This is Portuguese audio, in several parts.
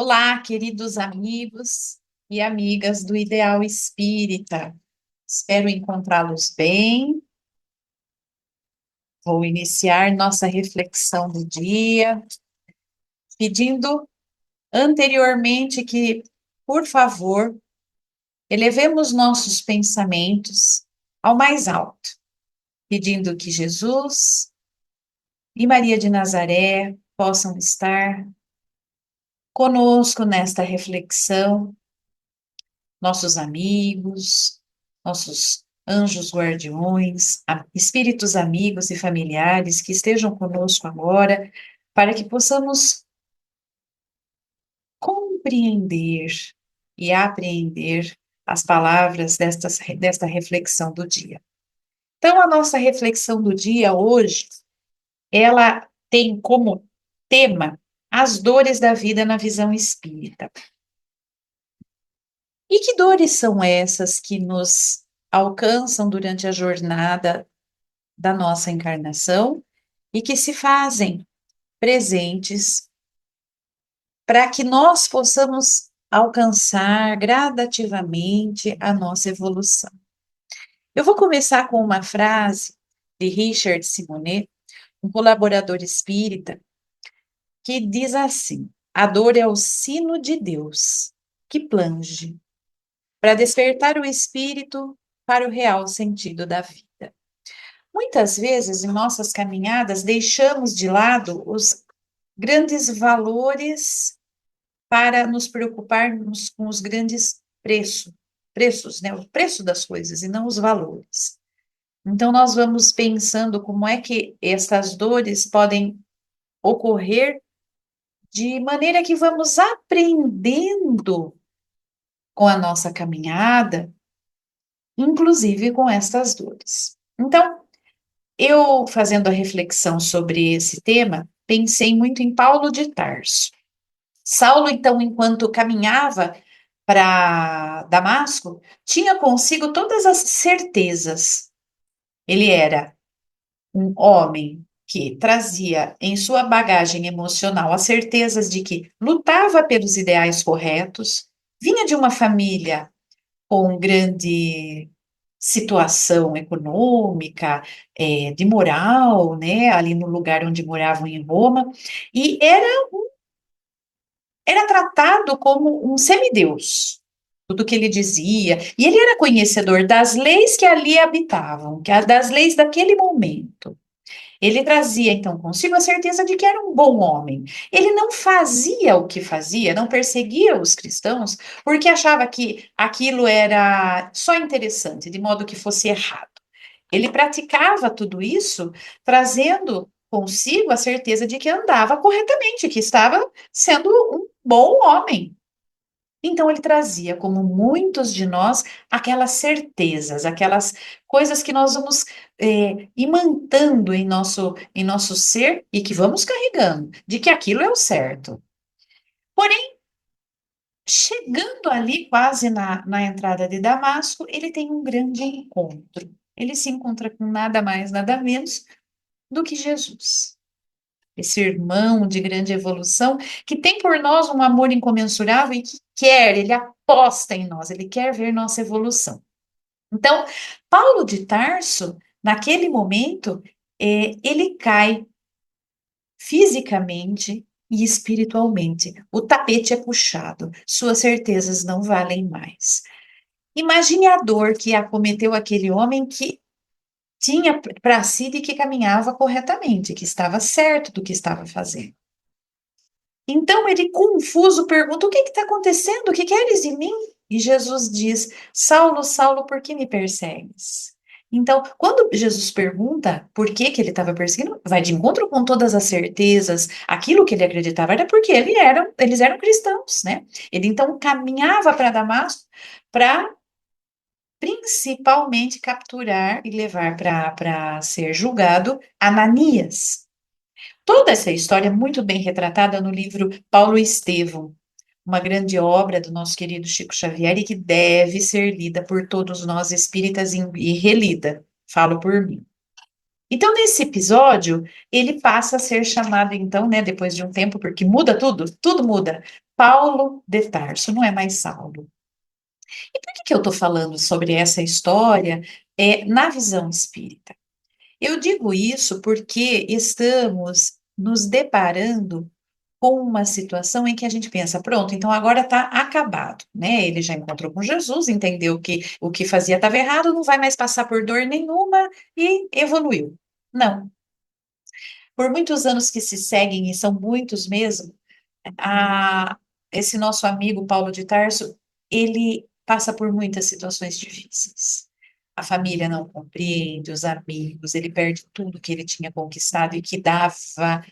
Olá, queridos amigos e amigas do Ideal Espírita. Espero encontrá-los bem. Vou iniciar nossa reflexão do dia, pedindo anteriormente que, por favor, elevemos nossos pensamentos ao mais alto, pedindo que Jesus e Maria de Nazaré possam estar conosco nesta reflexão, nossos amigos, nossos anjos guardiões, espíritos amigos e familiares que estejam conosco agora, para que possamos compreender e apreender as palavras desta reflexão do dia. Então, a nossa reflexão do dia hoje, ela tem como tema as dores da vida na visão espírita. E que dores são essas que nos alcançam durante a jornada da nossa encarnação e que se fazem presentes para que nós possamos alcançar gradativamente a nossa evolução? Eu vou começar com uma frase de Richard Simonet, um colaborador espírita, que diz assim: a dor é o sino de Deus que plange para despertar o espírito para o real sentido da vida. Muitas vezes, em nossas caminhadas, deixamos de lado os grandes valores para nos preocuparmos com os grandes preços, né? O preço das coisas e não os valores. Então, nós vamos pensando como é que essas dores podem ocorrer de maneira que vamos aprendendo com a nossa caminhada, inclusive com estas dores. Então, eu, fazendo a reflexão sobre esse tema, pensei muito em Paulo de Tarso. Saulo, então, enquanto caminhava para Damasco, tinha consigo todas as certezas. Ele era um homem que trazia em sua bagagem emocional as certezas de que lutava pelos ideais corretos, vinha de uma família com grande situação econômica, de moral, né, ali no lugar onde moravam em Roma, e era tratado como um semideus, tudo que ele dizia, e ele era conhecedor das leis que ali habitavam, das leis daquele momento. Ele trazia, então, consigo a certeza de que era um bom homem. Ele não fazia o que fazia, não perseguia os cristãos, porque achava que aquilo era só interessante, de modo que fosse errado. Ele praticava tudo isso, trazendo consigo a certeza de que andava corretamente, que estava sendo um bom homem. Então, ele trazia, como muitos de nós, aquelas certezas, aquelas coisas que nós vamos imantando em nosso ser e que vamos carregando, de que aquilo é o certo. Porém, chegando ali, quase na entrada de Damasco, ele tem um grande encontro. Ele se encontra com nada mais, nada menos do que Jesus. Esse irmão de grande evolução, que tem por nós um amor incomensurável e que quer, ele aposta em nós, ele quer ver nossa evolução. Então, Paulo de Tarso, naquele momento, ele cai fisicamente e espiritualmente. O tapete é puxado, suas certezas não valem mais. Imagine a dor que acometeu aquele homem que tinha para si de que caminhava corretamente, que estava certo do que estava fazendo. Então ele, confuso, pergunta: o que está acontecendo? O que queres de mim? E Jesus diz: Saulo, Saulo, por que me persegues? Então, quando Jesus pergunta por que que ele estava perseguindo, vai de encontro com todas as certezas, aquilo que ele acreditava era porque eles eram cristãos, né? Ele então caminhava para Damasco para principalmente capturar e levar para ser julgado Ananias. Toda essa história é muito bem retratada no livro Paulo e Estevão, uma grande obra do nosso querido Chico Xavier e que deve ser lida por todos nós espíritas e relida. Falo por mim. Então, nesse episódio, ele passa a ser chamado, então, né, depois de um tempo, porque muda tudo, tudo muda. Paulo de Tarso, não é mais Saulo. E por que eu estou falando sobre essa história na visão espírita? Eu digo isso porque estamos nos deparando com uma situação em que a gente pensa, pronto, então agora está acabado, né? Ele já encontrou com Jesus, entendeu que o que fazia estava errado, não vai mais passar por dor nenhuma e evoluiu. Não. Por muitos anos que se seguem, e são muitos mesmo, a, esse nosso amigo Paulo de Tarso, ele passa por muitas situações difíceis. A família não compreende, os amigos, ele perde tudo que ele tinha conquistado e que dava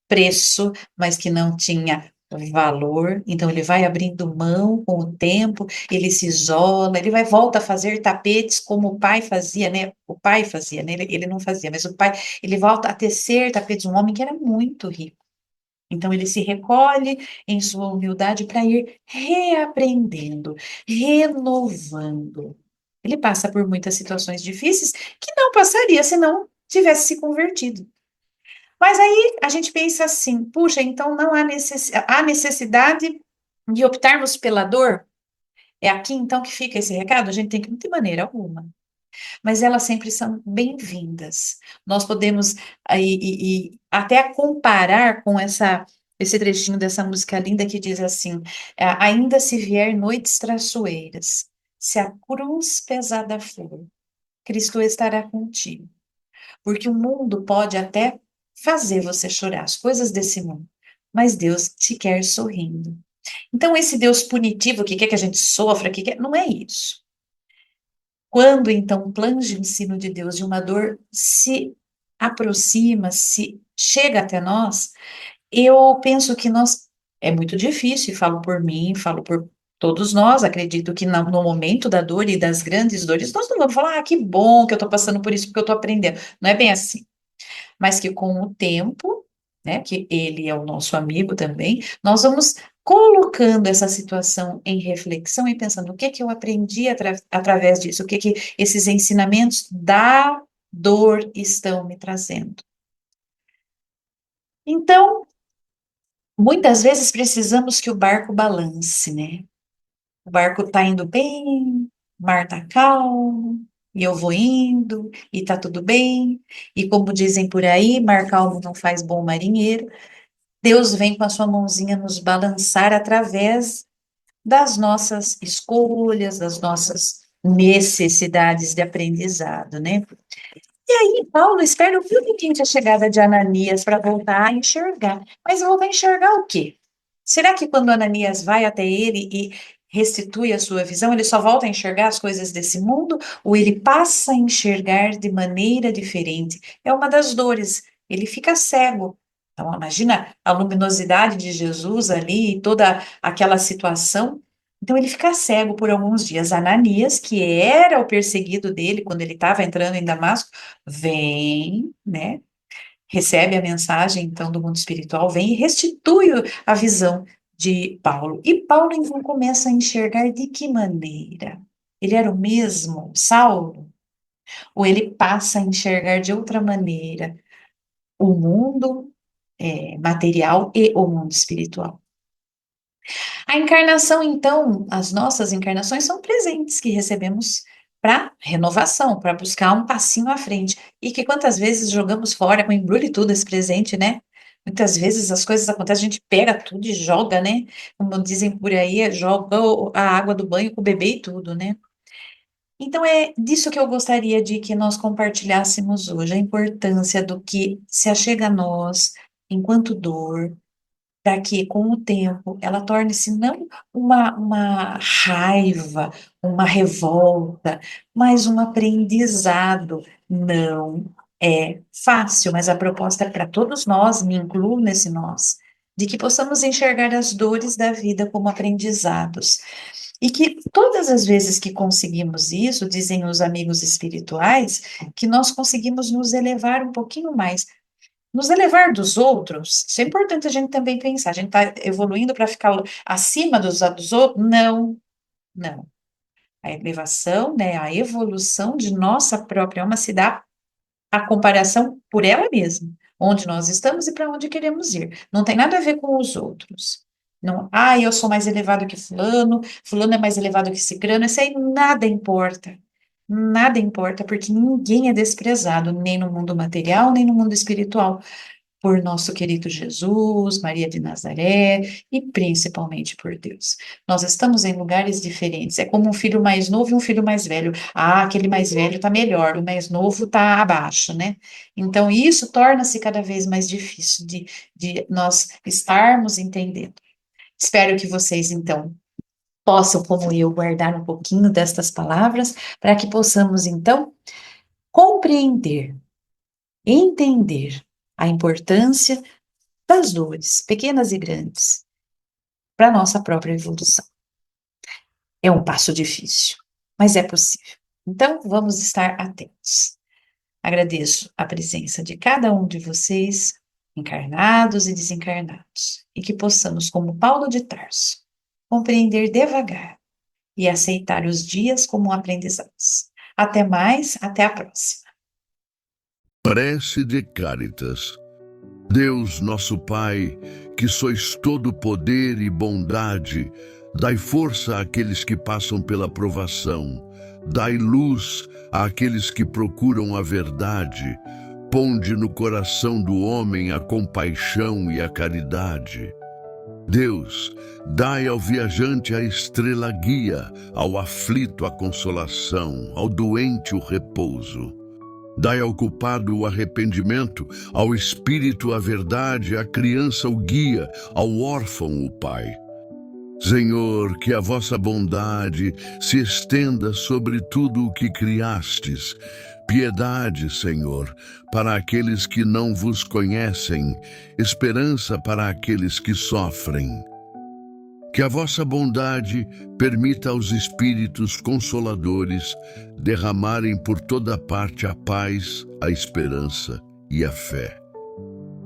preço, mas que não tinha valor. Então ele vai abrindo mão com o tempo, ele se isola, ele vai volta a fazer tapetes como o pai fazia, né? O pai fazia, né? Ele não fazia, mas o pai, ele volta a tecer tapetes, um homem que era muito rico. Então, ele se recolhe em sua humildade para ir reaprendendo, renovando. Ele passa por muitas situações difíceis que não passaria se não tivesse se convertido. Mas aí a gente pensa assim: puxa, então não há necessidade de optarmos pela dor? É aqui então que fica esse recado? A gente tem que, não tem maneira alguma, mas elas sempre são bem-vindas. Nós podemos e até comparar com esse trechinho dessa música linda que diz assim: ainda se vier noites traiçoeiras, se a cruz pesada for, Cristo estará contigo. Porque o mundo pode até fazer você chorar, as coisas desse mundo, mas Deus te quer sorrindo. Então, esse Deus punitivo que quer que a gente sofra, não é isso. Quando então o plano de ensino de Deus de uma dor se aproxima, se chega até nós, eu penso que nós é muito difícil, e falo por mim, falo por todos nós, acredito que no momento da dor e das grandes dores, nós não vamos falar, que bom que eu estou passando por isso, porque eu estou aprendendo. Não é bem assim, mas que com o tempo, né, que ele é o nosso amigo também, nós vamos colocando essa situação em reflexão e pensando o que que eu aprendi através disso, o que que esses ensinamentos da dor estão me trazendo. Então, muitas vezes precisamos que o barco balance, né? O barco está indo bem, o mar está calmo, e eu vou indo, e está tudo bem. E como dizem por aí, mar calmo não faz bom marinheiro. Deus vem com a sua mãozinha nos balançar através das nossas escolhas, das nossas necessidades de aprendizado, né? E aí, Paulo espera o finalmente a chegada de Ananias para voltar a enxergar. Mas voltar a enxergar o quê? Será que quando Ananias vai até ele e restitui a sua visão, ele só volta a enxergar as coisas desse mundo ou ele passa a enxergar de maneira diferente? É uma das dores. Ele fica cego. Então, imagina a luminosidade de Jesus ali e toda aquela situação. Então, ele fica cego por alguns dias. Ananias, que era o perseguido dele quando ele estava entrando em Damasco, vem, né? Recebe a mensagem, então, do mundo espiritual, vem e restitui a visão de Paulo. E Paulo, então, começa a enxergar de que maneira? Ele era o mesmo, Saulo? Ou ele passa a enxergar de outra maneira o mundo material e o mundo espiritual? A encarnação, então, as nossas encarnações são presentes que recebemos para renovação, para buscar um passinho à frente. E que quantas vezes jogamos fora com embrulho e tudo esse presente, né? Muitas vezes as coisas acontecem, a gente pega tudo e joga, né? Como dizem por aí, joga a água do banho com o bebê e tudo, né? Então é disso que eu gostaria de que nós compartilhássemos hoje, a importância do que se achega a nós enquanto dor, para que, com o tempo, ela torne-se não uma raiva, uma revolta, mas um aprendizado. Não é fácil, mas a proposta é para todos nós, me incluo nesse nós, de que possamos enxergar as dores da vida como aprendizados. E que todas as vezes que conseguimos isso, dizem os amigos espirituais, que nós conseguimos nos elevar um pouquinho mais nos elevar dos outros, isso é importante a gente também pensar. A gente está evoluindo para ficar acima dos outros? Não, não. A elevação, né, a evolução de nossa própria alma se dá a comparação por ela mesma, onde nós estamos e para onde queremos ir. Não tem nada a ver com os outros. Não, eu sou mais elevado que fulano, fulano é mais elevado que cicrano, isso aí nada importa. Nada importa, porque ninguém é desprezado, nem no mundo material, nem no mundo espiritual, por nosso querido Jesus, Maria de Nazaré e principalmente por Deus. Nós estamos em lugares diferentes. É como um filho mais novo e um filho mais velho. Aquele mais velho está melhor, o mais novo está abaixo, né? Então, isso torna-se cada vez mais difícil de nós estarmos entendendo. Espero que vocês, então, possam, como eu, guardar um pouquinho destas palavras, para que possamos, então, compreender, entender a importância das dores, pequenas e grandes, para a nossa própria evolução. É um passo difícil, mas é possível. Então, vamos estar atentos. Agradeço a presença de cada um de vocês, encarnados e desencarnados, e que possamos, como Paulo de Tarso, compreender devagar e aceitar os dias como aprendizados. Até mais, até a próxima. Prece de Cáritas. Deus, nosso Pai, que sois todo poder e bondade, dai força àqueles que passam pela provação, dai luz àqueles que procuram a verdade, ponde no coração do homem a compaixão e a caridade. Deus, dai ao viajante a estrela guia, ao aflito a consolação, ao doente o repouso. Dai ao culpado o arrependimento, ao espírito a verdade, à criança o guia, ao órfão o pai. Senhor, que a vossa bondade se estenda sobre tudo o que criastes. Piedade, Senhor, para aqueles que não vos conhecem, esperança para aqueles que sofrem. Que a vossa bondade permita aos espíritos consoladores derramarem por toda parte a paz, a esperança e a fé.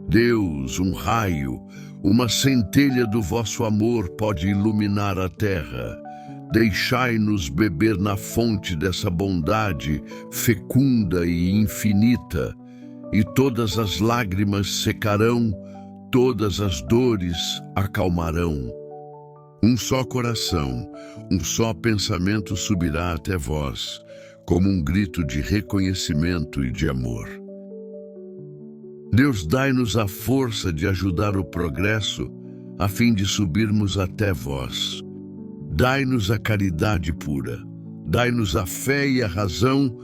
Deus, um raio, uma centelha do vosso amor pode iluminar a terra. Deixai-nos beber na fonte dessa bondade fecunda e infinita, e todas as lágrimas secarão, todas as dores acalmarão. Um só coração, um só pensamento subirá até vós, como um grito de reconhecimento e de amor. Deus, dai-nos a força de ajudar o progresso, a fim de subirmos até vós. Dai-nos a caridade pura, dai-nos a fé e a razão,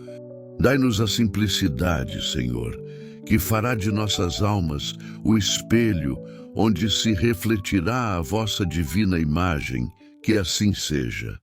dai-nos a simplicidade, Senhor, que fará de nossas almas o espelho onde se refletirá a vossa divina imagem, que assim seja.